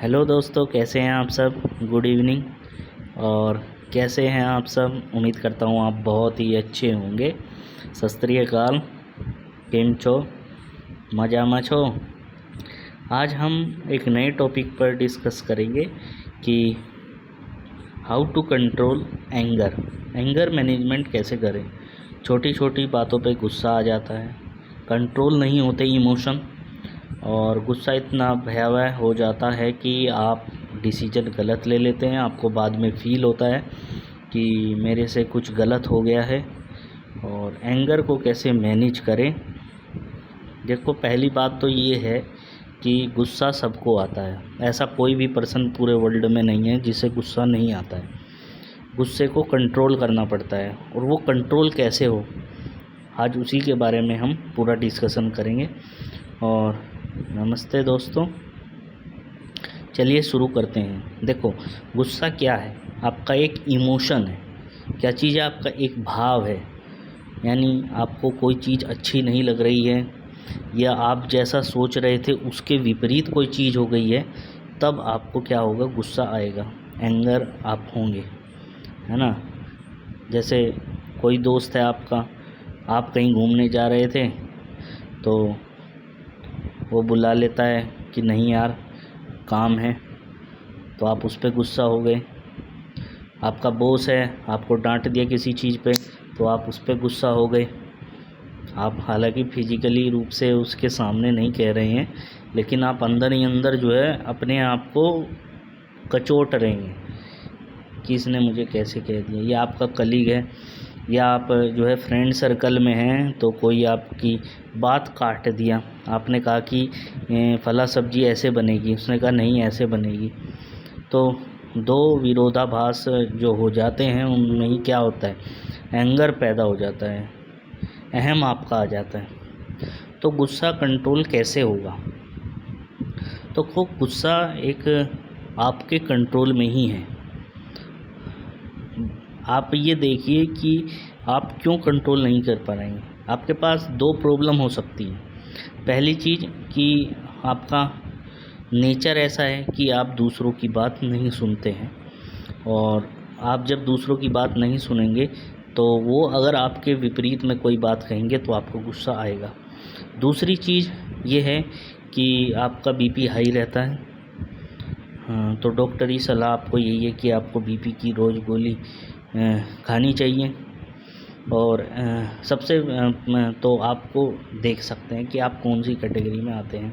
Hello दोस्तों, कैसे हैं आप सब। Good evening. और कैसे हैं आप सब। उम्मीद करता हूँ आप बहुत ही अच्छे होंगे। सत श्री अकाल, केम छो, मजामा छो। आज हम एक नए टॉपिक पर डिस्कस करेंगे कि how to control anger management कैसे करें। छोटी छोटी बातों पे गुस्सा आ जाता है, कंट्रोल नहीं होते इमोशन, और गुस्सा इतना भयावह हो जाता है कि आप डिसीजन गलत ले लेते हैं। आपको बाद में फ़ील होता है कि मेरे से कुछ गलत हो गया है। और एंगर को कैसे मैनेज करें। देखो, पहली बात तो ये है कि गुस्सा सबको आता है। ऐसा कोई भी पर्सन पूरे वर्ल्ड में नहीं है जिसे गुस्सा नहीं आता है। गुस्से को कंट्रोल करना पड़ता है, और वो कंट्रोल कैसे हो, आज उसी के बारे में हम पूरा डिस्कशन करेंगे। और नमस्ते दोस्तों, चलिए शुरू करते हैं। देखो, गुस्सा क्या है। आपका एक इमोशन है। क्या चीज़ है? आपका एक भाव है। यानी आपको कोई चीज़ अच्छी नहीं लग रही है, या आप जैसा सोच रहे थे उसके विपरीत कोई चीज़ हो गई है, तब आपको क्या होगा? गुस्सा आएगा, एंगर आप होंगे, है ना। जैसे कोई दोस्त है आपका, आप कहीं घूमने जा रहे थे तो वो बुला लेता है कि नहीं यार काम है, तो आप उस पर गुस्सा हो गए। आपका बॉस है, आपको डांट दिया किसी चीज़ पे, तो आप उस पर गुस्सा हो गए। आप हालांकि फिजिकली रूप से उसके सामने नहीं कह रहे हैं, लेकिन आप अंदर ही अंदर जो है अपने आप को कचोट रहे हैं कि इसने मुझे कैसे कह दिया। या आपका कलीग है, या आप जो है फ्रेंड सर्कल में हैं, तो कोई आपकी बात काट दिया। आपने कहा कि फला सब्जी ऐसे बनेगी, उसने कहा नहीं ऐसे बनेगी। तो दो विरोधाभास जो हो जाते हैं उनमें ही क्या होता है? एंगर पैदा हो जाता है, अहम आपका आ जाता है। तो गुस्सा कंट्रोल कैसे होगा? तो खूब गुस्सा एक आपके कंट्रोल में ही है। आप ये देखिए कि आप क्यों कंट्रोल नहीं कर पा रहे हैं। आपके पास दो प्रॉब्लम हो सकती है। पहली चीज़ कि आपका नेचर ऐसा है कि आप दूसरों की बात नहीं सुनते हैं, और आप जब दूसरों की बात नहीं सुनेंगे तो वो अगर आपके विपरीत में कोई बात कहेंगे तो आपको गुस्सा आएगा। दूसरी चीज़ ये है कि आपका बीपी हाई रहता है। हाँ, तो डॉक्टरी सलाह आपको यही है कि आपको बीपी की रोज़ गोली खानी चाहिए। और सबसे तो आपको देख सकते हैं कि आप कौन सी कैटेगरी में आते हैं।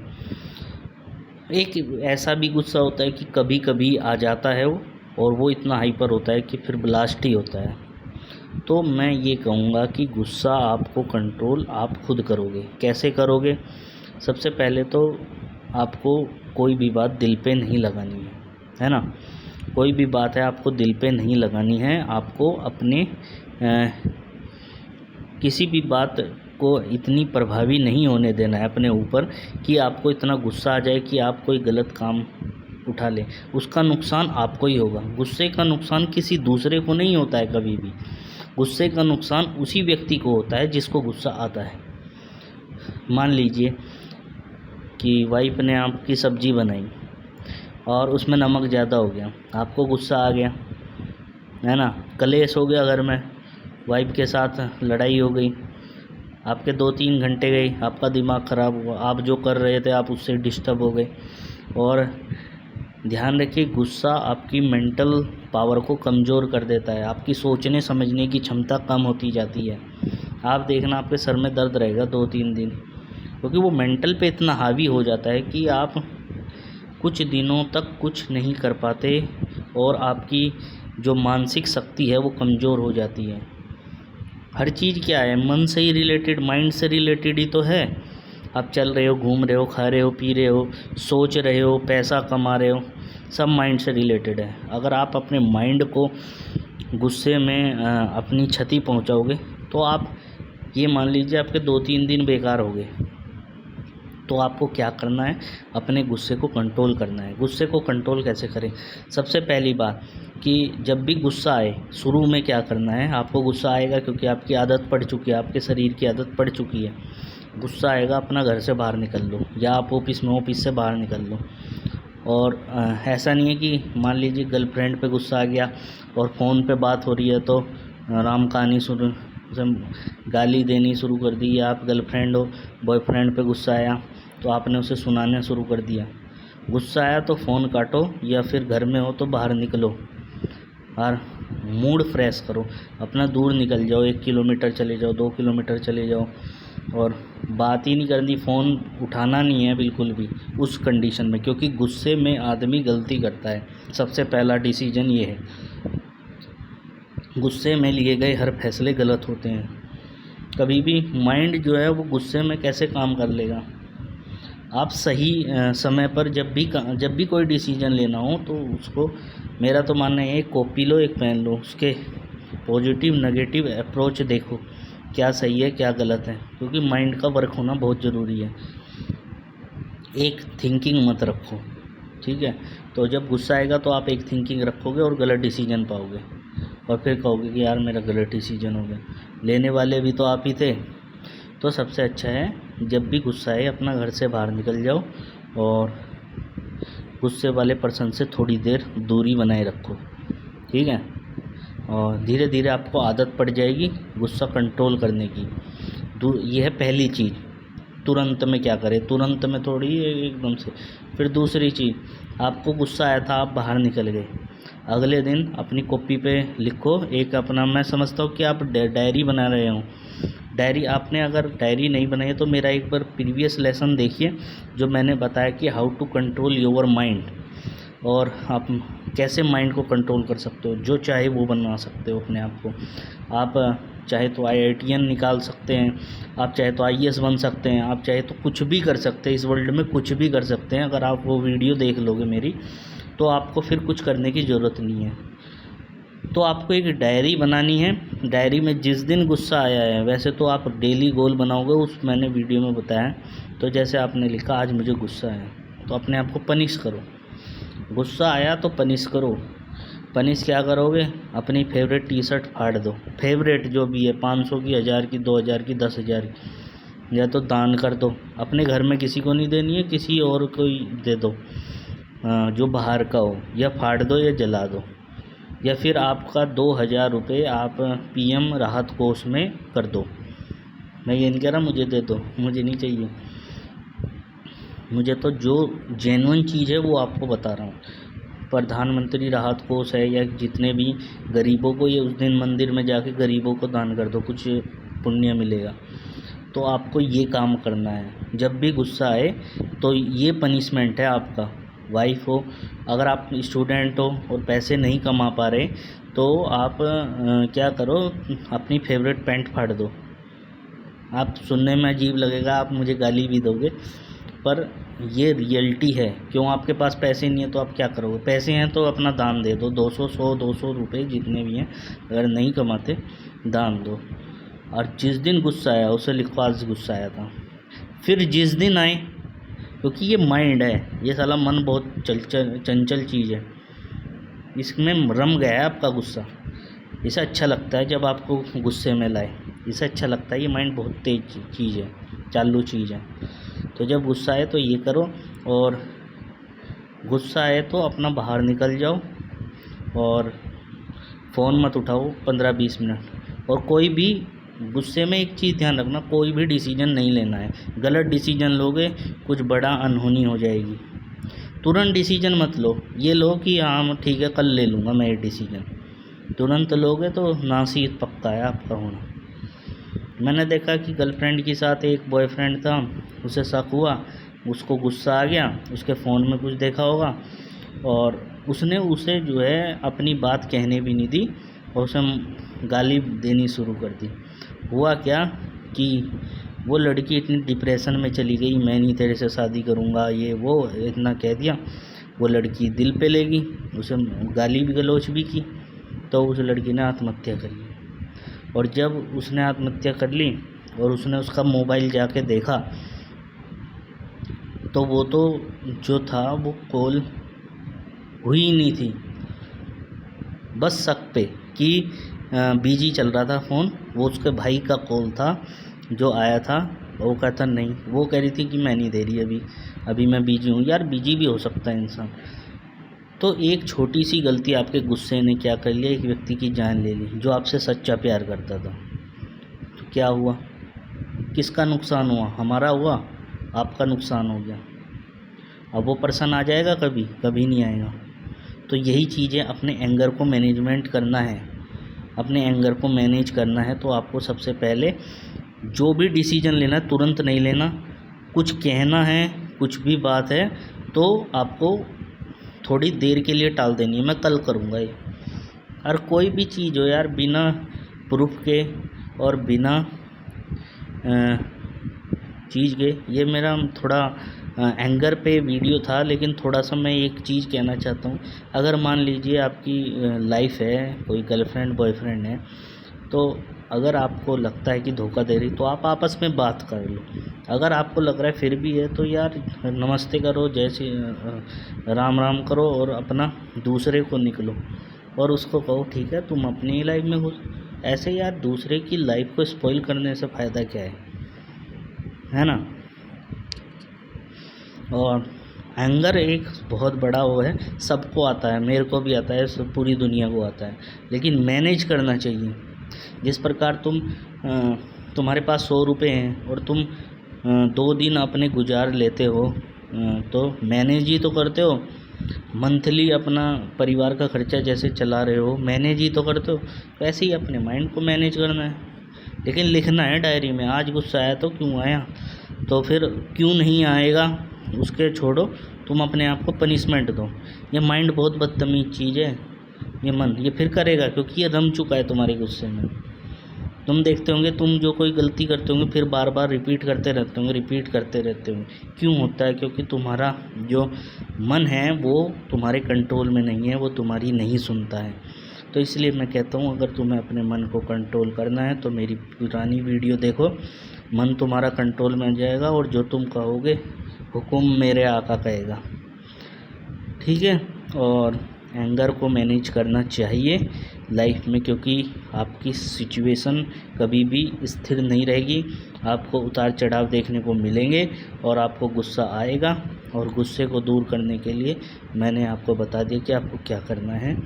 एक ऐसा भी गुस्सा होता है कि कभी कभी आ जाता है वो, और वो इतना हाइपर होता है कि फिर ब्लास्ट ही होता है। तो मैं ये कहूँगा कि गुस्सा आपको कंट्रोल आप खुद करोगे। कैसे करोगे? सबसे पहले तो आपको कोई भी बात दिल पे नहीं लगानी है ना। कोई भी बात है आपको दिल पे नहीं लगानी है। आपको अपने किसी भी बात को इतनी प्रभावी नहीं होने देना है अपने ऊपर कि आपको इतना गुस्सा आ जाए कि आप कोई गलत काम उठा लें। उसका नुकसान आपको ही होगा। गुस्से का नुकसान किसी दूसरे को नहीं होता है कभी भी। गुस्से का नुकसान उसी व्यक्ति को होता है जिसको गुस्सा आता है। मान लीजिए कि वाइफ ने आपकी सब्जी बनाई और उसमें नमक ज़्यादा हो गया, आपको गुस्सा आ गया, है ना। कलेश हो गया घर में, वाइफ के साथ लड़ाई हो गई, आपके 2-3 घंटे गए, आपका दिमाग ख़राब हुआ, आप जो कर रहे थे आप उससे डिस्टर्ब हो गए। और ध्यान रखिए, गुस्सा आपकी मेंटल पावर को कमज़ोर कर देता है। आपकी सोचने समझने की क्षमता कम होती जाती है। आप देखना, आपके सर में दर्द रहेगा 2-3 दिन, क्योंकि वो मेंटल पे इतना हावी हो जाता है कि आप कुछ दिनों तक कुछ नहीं कर पाते, और आपकी जो मानसिक शक्ति है वो कमज़ोर हो जाती है। हर चीज़ क्या है? मन से ही रिलेटेड, माइंड से रिलेटेड ही तो है। आप चल रहे हो, घूम रहे हो, खा रहे हो, पी रहे हो, सोच रहे हो, पैसा कमा रहे हो, सब माइंड से रिलेटेड है। अगर आप अपने माइंड को गुस्से में अपनी क्षति पहुंचाओगे तो आप ये मान लीजिए आपके 2-3 दिन बेकार हो गए। तो आपको क्या करना है? अपने गुस्से को कंट्रोल करना है। गुस्से को कंट्रोल कैसे करें? सबसे पहली बात कि जब भी गुस्सा आए, शुरू में क्या करना है? आपको गुस्सा आएगा क्योंकि आपकी आदत पड़ चुकी है, आपके शरीर की आदत पड़ चुकी है। गुस्सा आएगा, अपना घर से बाहर निकल लो, या आप ऑफिस में ऑफिस से बाहर निकल लो। और ऐसा नहीं है कि मान लीजिए गर्लफ्रेंड पे गुस्सा आ गया और फ़ोन पे बात हो रही है तो राम कहानी शुरू गाली देनी शुरू कर दी, या आप गर्लफ्रेंड हो, बॉयफ्रेंड पे गुस्सा आया तो आपने उसे सुनाना शुरू कर दिया। गुस्सा आया तो फ़ोन काटो, या फिर घर में हो तो बाहर निकलो और मूड फ्रेश करो, अपना दूर निकल जाओ, 1 किलोमीटर चले जाओ, 2 किलोमीटर चले जाओ, और बात ही नहीं करनी, फ़ोन उठाना नहीं है बिल्कुल भी उस कंडीशन में, क्योंकि गुस्से में आदमी गलती करता है। सबसे पहला डिसीजन ये है, गुस्से में लिए गए हर फैसले गलत होते हैं। कभी भी माइंड जो है वो गुस्से में कैसे काम कर लेगा। आप सही समय पर जब भी कोई डिसीजन लेना हो तो उसको, मेरा तो मानना है, एक कॉपी लो, एक पेन लो, उसके पॉजिटिव नेगेटिव अप्रोच देखो, क्या सही है क्या गलत है, क्योंकि माइंड का वर्क होना बहुत ज़रूरी है। एक थिंकिंग मत रखो, ठीक है। तो जब गुस्सा आएगा तो आप एक थिंकिंग रखोगे और गलत डिसीजन पाओगे, और फिर कहोगे कि यार मेरा गलत डिसीजन हो गया। लेने वाले भी तो आप ही थे। तो सबसे अच्छा है जब भी गुस्सा आए अपना घर से बाहर निकल जाओ और गुस्से वाले पर्सन से थोड़ी देर दूरी बनाए रखो, ठीक है। और धीरे धीरे आपको आदत पड़ जाएगी गुस्सा कंट्रोल करने की। ये है पहली चीज़। तुरंत में क्या करें, तुरंत में थोड़ी एकदम से। फिर दूसरी चीज़, आपको गुस्सा आया था, आप बाहर निकल गए, अगले दिन अपनी कॉपी पे लिखो एक अपना, मैं समझता हूँ कि आप डायरी बना रहे हो। डायरी, आपने अगर डायरी नहीं बनाई तो मेरा एक बार प्रीवियस लेसन देखिए जो मैंने बताया कि how to control your mind, और आप कैसे माइंड को कंट्रोल कर सकते हो। जो चाहे वो बनवा सकते हो अपने आप को। आप चाहे तो IITN निकाल सकते हैं, आप चाहे तो IAS बन सकते हैं, आप चाहे तो कुछ भी कर सकते हैं, इस वर्ल्ड में कुछ भी कर सकते हैं। अगर आप वो वीडियो देख लोगे मेरी, तो आपको फिर कुछ करने की ज़रूरत नहीं है। तो आपको एक डायरी बनानी है। डायरी में जिस दिन गुस्सा आया है, वैसे तो आप डेली गोल बनाओगे, उस मैंने वीडियो में बताया। तो जैसे आपने लिखा आज मुझे गुस्सा आया, तो अपने आप को पनिश करो। गुस्सा आया तो पनिश करो। पनिश क्या करोगे, अपनी फेवरेट टी-शर्ट फाड़ दो, फेवरेट जो भी है, 500 की, 1000 की, 2000 की, 10,000 की, या तो दान कर दो। अपने घर में किसी को नहीं देनी है, किसी और को ही दे दो जो बाहर का हो, या फाड़ दो या जला दो। या फिर आपका 2000 रुपये आप PM राहत कोष में कर दो। मैं ये नहीं कह रहा मुझे दे दो, मुझे नहीं चाहिए। मुझे तो जो जेन्युइन चीज़ है वो आपको बता रहा हूँ। प्रधानमंत्री राहत कोष है, या जितने भी गरीबों को, ये उस दिन मंदिर में जाके गरीबों को दान कर दो, कुछ पुण्य मिलेगा। तो आपको ये काम करना है। जब भी गुस्सा आए तो ये पनिशमेंट है आपका। वाइफ हो, अगर आप स्टूडेंट हो और पैसे नहीं कमा पा रहे, तो आप क्या करो, अपनी फेवरेट पैंट फाड़ दो। आप सुनने में अजीब लगेगा, आप मुझे गाली भी दोगे, पर ये रियलिटी है। क्यों, आपके पास पैसे नहीं है तो आप क्या करोगे। पैसे हैं तो अपना दान दे दो, 200, 100, 200 रुपये जितने भी हैं। अगर नहीं कमाते, दान दो। और जिस दिन गुस्सा आया उसे लिखो आज गुस्सा आया था। फिर जिस दिन आए, क्योंकि ये माइंड है, ये साला मन बहुत चंचल चीज़ है, इसमें रम गया है आपका गुस्सा। इसे अच्छा लगता है जब आपको गुस्से में लाए, इसे अच्छा लगता है। ये माइंड बहुत तेज चीज़ है, चालू चीज़ है। तो जब गुस्सा आए तो ये करो, और गुस्सा आए तो अपना बाहर निकल जाओ और फ़ोन मत उठाओ 15-20 मिनट। और कोई भी गुस्से में एक चीज़ ध्यान रखना, कोई भी डिसीजन नहीं लेना है। गलत डिसीजन लोगे कुछ बड़ा अनहोनी हो जाएगी। तुरंत डिसीजन मत लो। ये लो कि हाँ ठीक है, कल ले लूँगा मैं ये डिसीजन। तुरंत लोगे तो नासीब पक्का है आपका होना। मैंने देखा कि गर्लफ्रेंड के साथ एक बॉयफ्रेंड था, उसे शक हुआ, उसको गुस्सा आ गया, उसके फ़ोन में कुछ देखा होगा, और उसने उसे जो है अपनी बात कहने भी नहीं दी, और उसे गाली देनी शुरू कर दी। हुआ क्या कि वो लड़की इतनी डिप्रेशन में चली गई, मैं नहीं तेरे से शादी करूँगा, ये वो इतना कह दिया। वो लड़की दिल पे लेगी, उसे गाली भी गलौच भी की, तो उस लड़की ने आत्महत्या कर ली। और जब उसने आत्महत्या कर ली और उसने उसका मोबाइल जाके देखा, तो वो तो जो था वो कॉल हुई ही नहीं थी, बस शक पे कि बिजी चल रहा था फ़ोन। वो उसके भाई का कॉल था जो आया था, वो कहता नहीं, वो कह रही थी कि मैं नहीं दे रही अभी, अभी मैं बिजी हूँ। यार बिजी भी हो सकता है इंसान। तो एक छोटी सी गलती आपके गुस्से ने क्या कर लिया, एक व्यक्ति की जान ले ली जो आपसे सच्चा प्यार करता था। तो क्या हुआ, किसका नुकसान हुआ, हमारा हुआ, आपका नुकसान हो गया। अब वो पर्सन आ जाएगा कभी, कभी नहीं आएगा। तो यही चीज़ें, अपने एंगर को मैनेजमेंट करना है, अपने एंगर को मैनेज करना है। तो आपको सबसे पहले जो भी डिसीजन लेना है तुरंत नहीं लेना। कुछ कहना है, कुछ भी बात है तो आपको थोड़ी देर के लिए टाल देनी है, मैं कल करूँगा ये। और कोई भी चीज़ हो यार, बिना प्रूफ के और बिना चीज़ के, ये मेरा थोड़ा एंगर पे वीडियो था, लेकिन थोड़ा सा मैं एक चीज़ कहना चाहता हूँ। अगर मान लीजिए आपकी लाइफ है, कोई गर्लफ्रेंड बॉयफ्रेंड है, तो अगर आपको लगता है कि धोखा दे रही, तो आप आपस में बात कर लो। अगर आपको लग रहा है फिर भी है, तो यार नमस्ते करो, जैसे राम राम करो और अपना दूसरे को निकलो और उसको कहो ठीक है तुम अपनी ही लाइफ में घुस। ऐसे यार दूसरे की लाइफ को स्पॉइल करने से फ़ायदा क्या है ना। और एंगर एक बहुत बड़ा वो है, सबको आता है, मेरे को भी आता है, सब पूरी दुनिया को आता है, लेकिन मैनेज करना चाहिए। जिस प्रकार तुम्हारे पास 100 रुपये हैं और तुम 2 दिन अपने गुजार लेते हो, तो मैनेज ही तो करते हो। मंथली अपना परिवार का खर्चा जैसे चला रहे हो, मैनेज ही तो करते हो। वैसे ही अपने माइंड को मैनेज करना है, लेकिन लिखना है डायरी में, आज गुस्सा आया तो क्यों आया, तो फिर क्यों नहीं आएगा उसके छोड़ो, तुम अपने आप को पनिशमेंट दो। ये माइंड बहुत बदतमीज़ चीज़ है, ये मन ये फिर करेगा, क्योंकि ये रम चुका है तुम्हारे गुस्से में। तुम देखते होंगे, तुम जो कोई गलती करते होंगे फिर बार बार रिपीट करते रहते होंगे। क्यों होता है, क्योंकि तुम्हारा जो मन है वो तुम्हारे कंट्रोल में नहीं है, वो तुम्हारी नहीं सुनता है। तो इसलिए मैं कहता हूँ, अगर तुम्हें अपने मन को कंट्रोल करना है तो मेरी पुरानी वीडियो देखो, मन तुम्हारा कंट्रोल में आ जाएगा और जो तुम कहोगे हुकुम मेरे आका कहेगा, ठीक है। और एंगर को मैनेज करना चाहिए लाइफ में, क्योंकि आपकी सिचुएशन कभी भी स्थिर नहीं रहेगी, आपको उतार चढ़ाव देखने को मिलेंगे और आपको गुस्सा आएगा। और गुस्से को दूर करने के लिए मैंने आपको बता दिया कि आपको क्या करना है।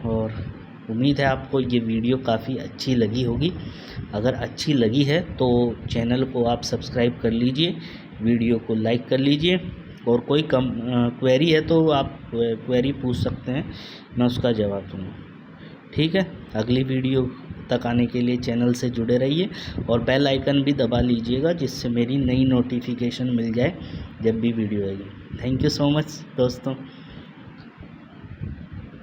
और उम्मीद है आपको ये वीडियो काफ़ी अच्छी लगी होगी। अगर अच्छी लगी है तो चैनल को आप सब्सक्राइब कर लीजिए, वीडियो को लाइक कर लीजिए, और कोई क्वेरी है तो आप क्वेरी पूछ सकते हैं, मैं उसका जवाब दूँगा, ठीक है। अगली वीडियो तक आने के लिए चैनल से जुड़े रहिए और बेल आइकन भी दबा लीजिएगा, जिससे मेरी नई नोटिफिकेशन मिल जाए जब भी वीडियो आएगी। थैंक यू सो मच दोस्तों।